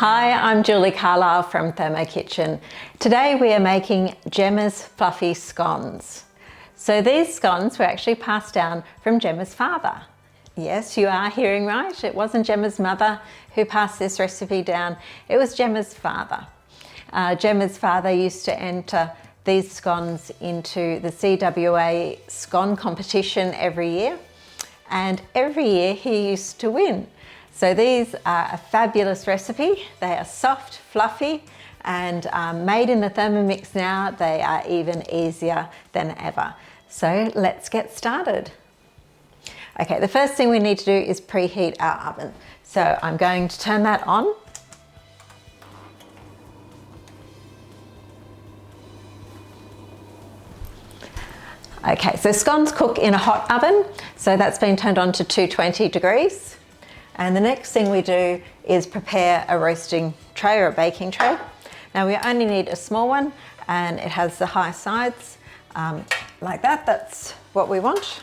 Hi, I'm Julie Carlisle from ThermoKitchen. Today we are making Gemma's fluffy scones. So these scones were actually passed down from Gemma's father. Yes, you are hearing right. It wasn't Gemma's mother who passed this recipe down. It was Gemma's father. Gemma's father used to enter these scones into the CWA scone competition every year. And every year he used to win. So these are a fabulous recipe. They are soft, fluffy, and made in the Thermomix now, they are even easier than ever. So let's get started. Okay, the first thing we need to do is preheat our oven. So I'm going to turn that on. Okay, so scones cook in a hot oven, so that's been turned on to 220 degrees. And the next thing we do is prepare a roasting tray or a baking tray. Now we only need a small one and it has the high sides like that. That's what we want.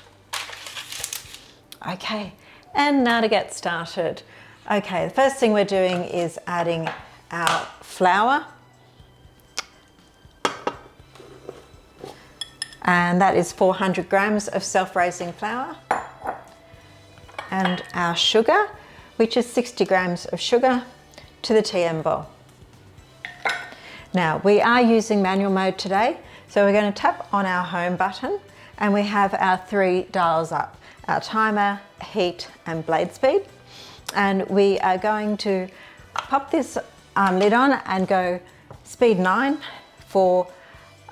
Okay, and now to get started. Okay, the first thing we're doing is adding our flour. And that is 400 grams of self-raising flour. And our sugar, which is 60 grams of sugar, to the TM bowl. Now we are using manual mode today, so we're going to tap on our home button and we have our 3 dials up, our timer, heat and blade speed. And we are going to pop this lid on and go speed 9 for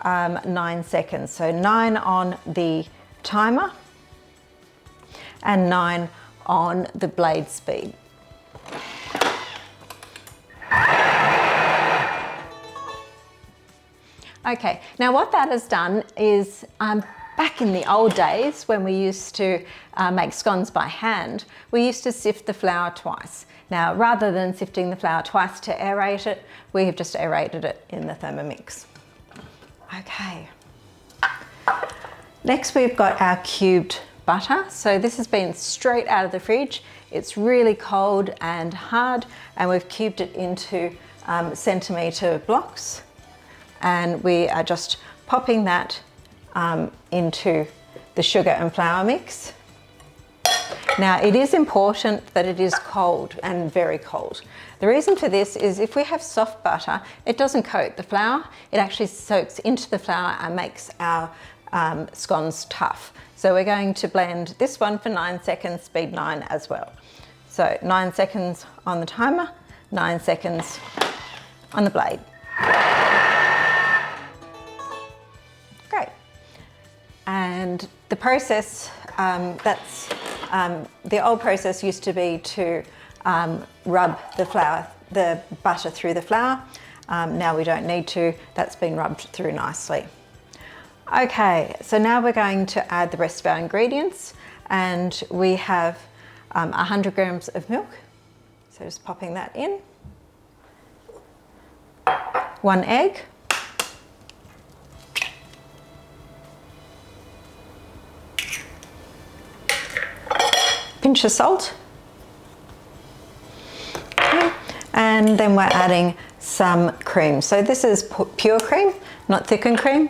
9 seconds. So 9 on the timer and 9 on the blade speed. Okay, now what that has done is back in the old days when we used to make scones by hand, we used to sift the flour twice. Now rather than sifting the flour twice to aerate it, we have just aerated it in the Thermomix. Okay, next we've got our cubed butter. So this has been straight out of the fridge. It's really cold and hard, and we've cubed it into centimetre blocks. And we are just popping that into the sugar and flour mix. Now it is important that it is cold and very cold. The reason for this is if we have soft butter, it doesn't coat the flour, it actually soaks into the flour and makes our scones tough. So we're going to blend this one for 9 seconds, speed 9 as well. So 9 seconds on the timer, 9 seconds on the blade. Great. And the process, the old process used to be to rub the butter through the flour. Now we don't need to, that's been rubbed through nicely. Okay, so now we're going to add the rest of our ingredients, and we have 100 grams of milk. So just popping that in. 1 egg. Pinch of salt. Okay. And then we're adding some cream. So this is pure cream, not thickened cream.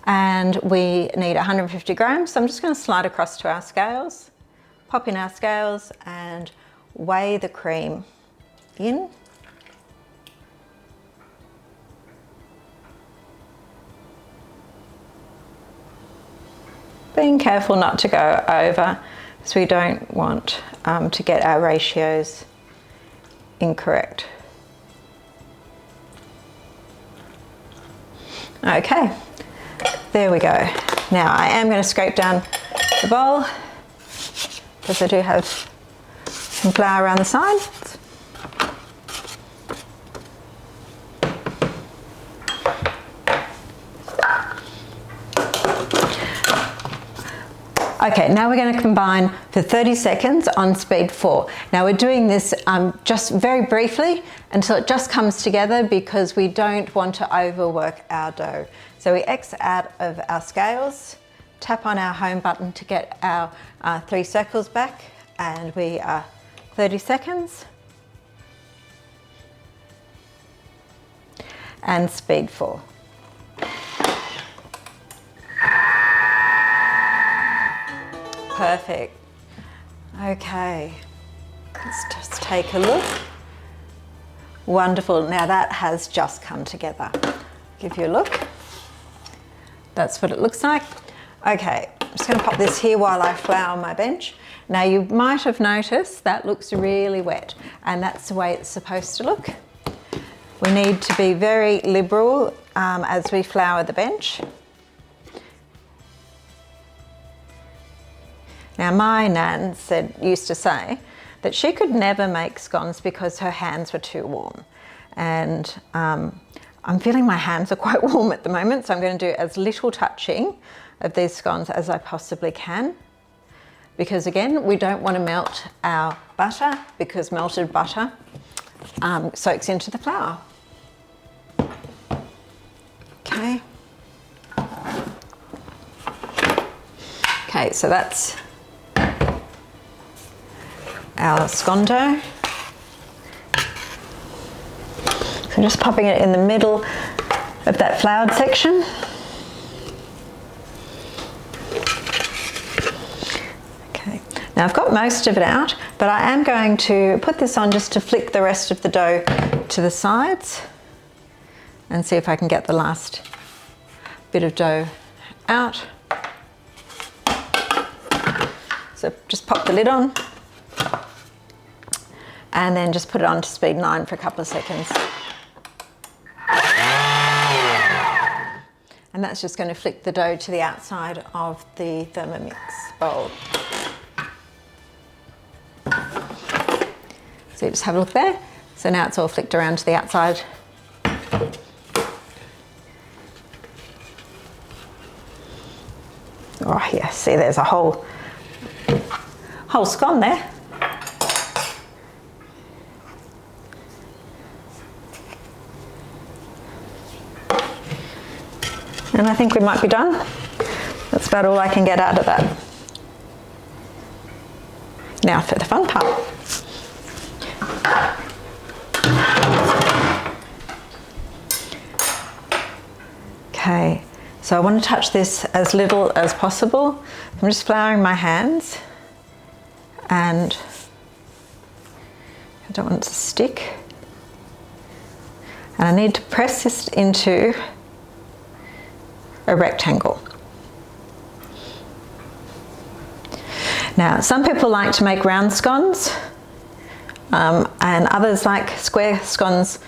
And we need 150 grams. So I'm just going to slide across to our scales, pop in our scales and weigh the cream in. Being careful not to go over, because we don't want to get our ratios incorrect. Okay. There we go. Now I am going to scrape down the bowl because I do have some flour around the sides. Okay, now we're going to combine for 30 seconds on speed 4. Now we're doing this just very briefly until it just comes together because we don't want to overwork our dough. So we X out of our scales, tap on our home button to get our 3 circles back, and we are 30 seconds. and speed 4. Perfect. Okay, let's just take a look. Wonderful. Now that has just come together. Give you a look. That's what it looks like. Okay, I'm just going to pop this here while I flour my bench. Now you might have noticed that looks really wet, and that's the way it's supposed to look. We need to be very liberal as we flour the bench. Now my nan used to say that she could never make scones because her hands were too warm. And I'm feeling my hands are quite warm at the moment, so I'm going to do as little touching of these scones as I possibly can. Because again, we don't want to melt our butter, because melted butter soaks into the flour. Okay. Okay, so that's our scone dough. So I'm just popping it in the middle of that floured section. Okay, now I've got most of it out, but I am going to put this on just to flick the rest of the dough to the sides and see if I can get the last bit of dough out. So just pop the lid on and then just put it on to speed 9 for a couple of seconds. And that's just going to flick the dough to the outside of the Thermomix bowl. So you just have a look there. So now it's all flicked around to the outside. Oh yeah, see there's a whole scone there. And I think we might be done. That's about all I can get out of that. Now for the fun part. Okay, so I want to touch this as little as possible. I'm just flouring my hands and I don't want it to stick. And I need to press this into a rectangle. Now, some people like to make round scones and others like square scones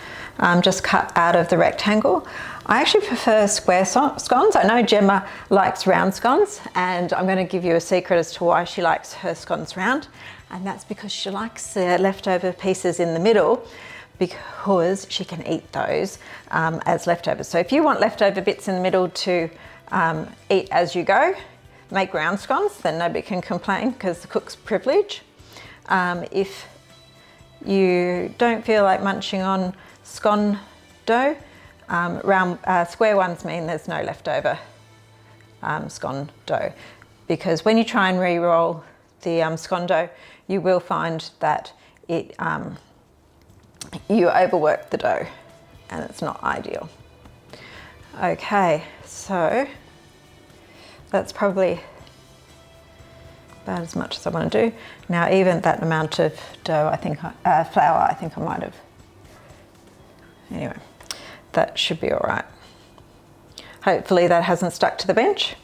just cut out of the rectangle. I actually prefer square scones. I know Gemma likes round scones, and I'm going to give you a secret as to why she likes her scones round, and that's because she likes the leftover pieces in the middle, because she can eat those as leftovers. So if you want leftover bits in the middle to eat as you go, make round scones, then nobody can complain because the cook's privilege. If you don't feel like munching on scone dough, square ones mean there's no leftover scone dough, because when you try and re-roll the scone dough, you will find that it you overwork the dough and it's not ideal. Okay, so that's probably about as much as I want to do. Now even that amount of dough, I think, flour, I think I might have, anyway, that should be all right. Hopefully that hasn't stuck to the bench.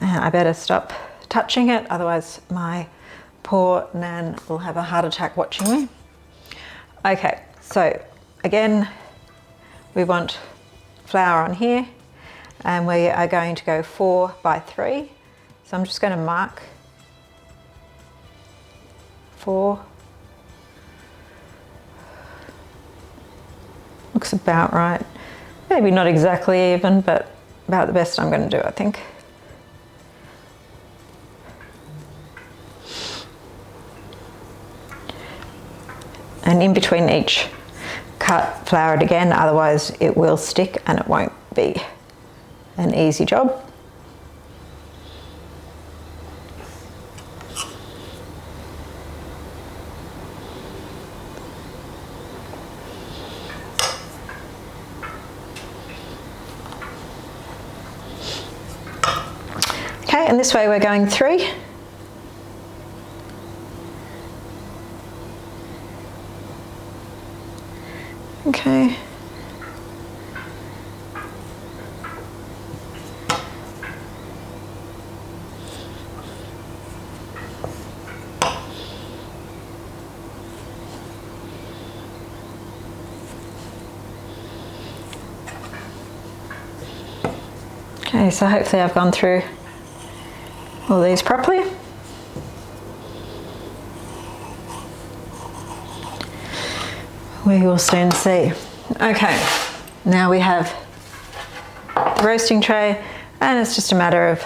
I better stop touching it, otherwise my poor Nan will have a heart attack watching me. Okay, so again, we want flour on here, and we are going to go 4 by 3. So I'm just going to mark 4. Looks about right. Maybe not exactly even, but about the best I'm going to do, I think. And in between each cut, flour it again, otherwise it will stick and it won't be an easy job. and this way we're going 3. Okay. Okay, so hopefully I've gone through all these properly. We will soon see. Okay, now we have the roasting tray, and it's just a matter of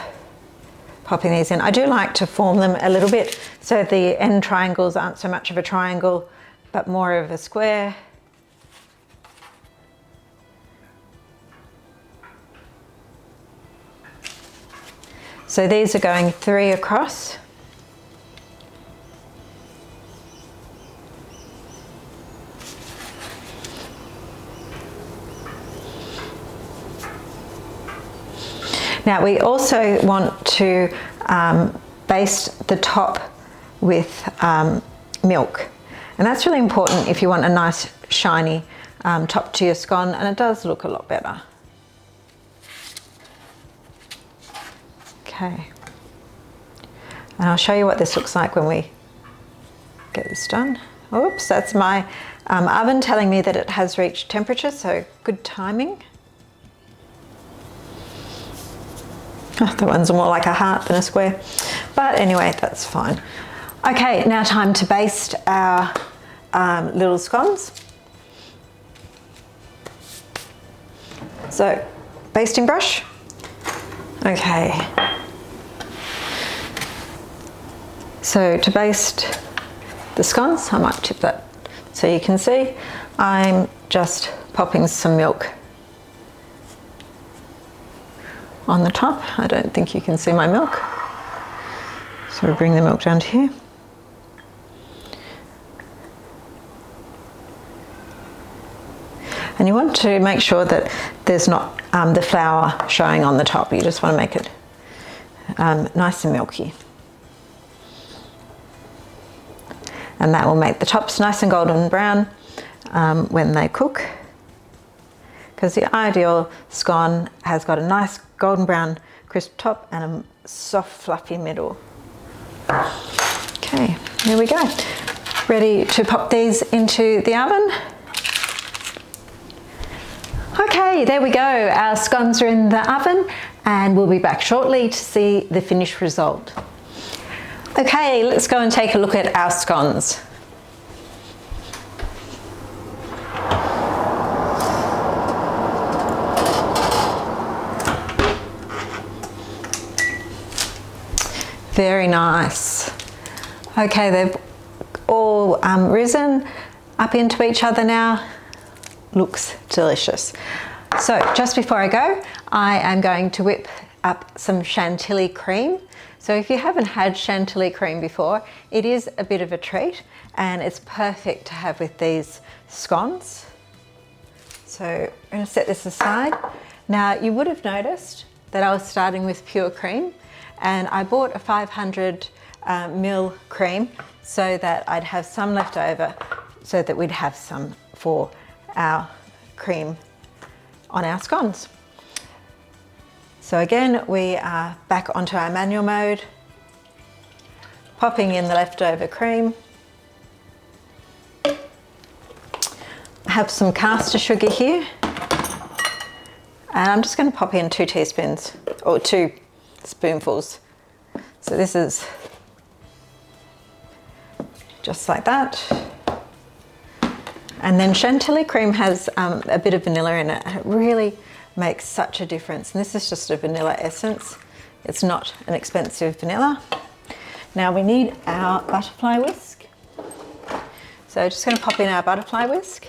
popping these in. I do like to form them a little bit so the end triangles aren't so much of a triangle but more of a square. So these are going 3 across. Now we also want to baste the top with milk, and that's really important if you want a nice shiny top to your scone, and it does look a lot better. Okay, and I'll show you what this looks like when we get this done. Oops, that's my oven telling me that it has reached temperature, so good timing. Oh, that one's more like a heart than a square, but anyway, that's fine. Okay, now time to baste our little scones. So, basting brush. Okay. So to baste the scones, I might tip that so you can see, I'm just popping some milk on the top. I don't think you can see my milk. So bring the milk down to here. And you want to make sure that there's not the flour showing on the top. You just want to make it nice and milky. And that will make the tops nice and golden brown when they cook. Because the ideal scone has got a nice golden brown crisp top and a soft fluffy middle. Okay, there we go. Ready to pop these into the oven. Okay, there we go. Our scones are in the oven and we'll be back shortly to see the finished result. Okay, let's go and take a look at our scones. Very nice. Okay, they've all risen up into each other now. Looks delicious. So just before I go, I am going to whip up some Chantilly cream. So if you haven't had Chantilly cream before, it is a bit of a treat and it's perfect to have with these scones. So I'm going to set this aside. Now you would have noticed that I was starting with pure cream, and I bought a 500 ml cream so that I'd have some left over so that we'd have some for our cream on our scones. So again, we are back onto our manual mode, popping in the leftover cream. I have some caster sugar here, and I'm just going to pop in 2 teaspoons or 2 spoonfuls. So this is just like that. And then Chantilly cream has a bit of vanilla in it. It really makes such a difference. And this is just a vanilla essence. It's not an expensive vanilla. Now we need our butterfly whisk. So just going to pop in our butterfly whisk.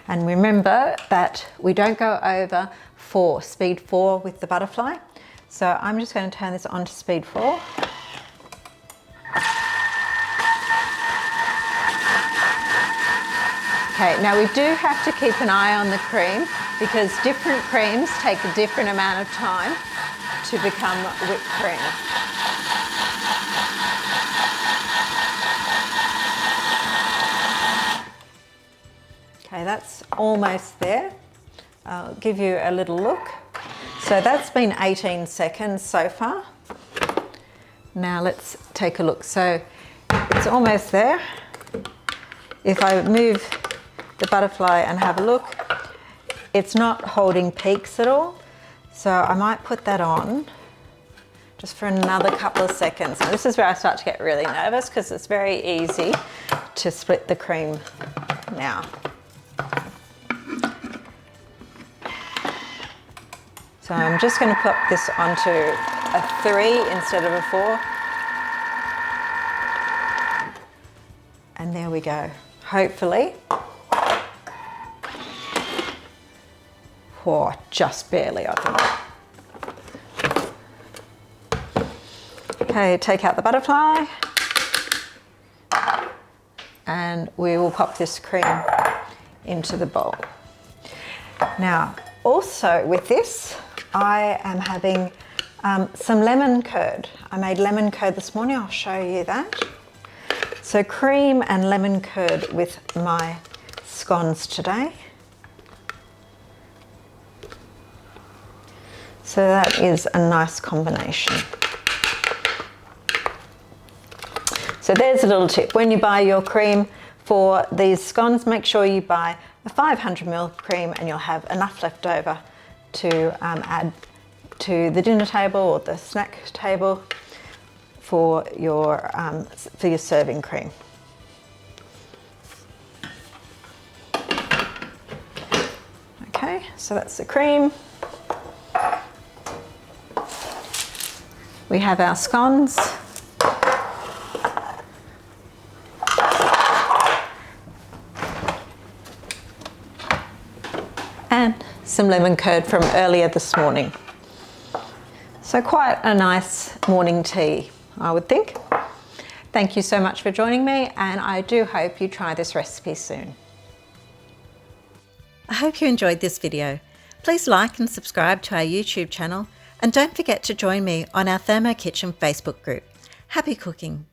And remember that we don't go over speed 4 with the butterfly. So I'm just going to turn this on to speed 4. Okay, now we do have to keep an eye on the cream because different creams take a different amount of time to become whipped cream. Okay, that's almost there. I'll give you a little look. So that's been 18 seconds so far. Now let's take a look. So it's almost there. If I move the butterfly and have a look, it's not holding peaks at all. So I might put that on just for another couple of seconds. Now this is where I start to get really nervous because it's very easy to split the cream now. So I'm just going to put this onto a 3 instead of a 4. And there we go. Hopefully. Oh, just barely, I think. Okay, take out the butterfly. And we will pop this cream into the bowl. Now, also with this, I am having some lemon curd. I made lemon curd this morning. I'll show you that. So cream and lemon curd with my scones today. So that is a nice combination. So there's a little tip. When you buy your cream for these scones, make sure you buy a 500 ml cream and you'll have enough left over to add to the dinner table or the snack table for your serving cream. Okay, so that's the cream. We have our scones. And some lemon curd from earlier this morning. So quite a nice morning tea, I would think. Thank you so much for joining me, and I do hope you try this recipe soon. I hope you enjoyed this video. Please like and subscribe to our YouTube channel, and don't forget to join me on our ThermoKitchen Facebook group. Happy cooking!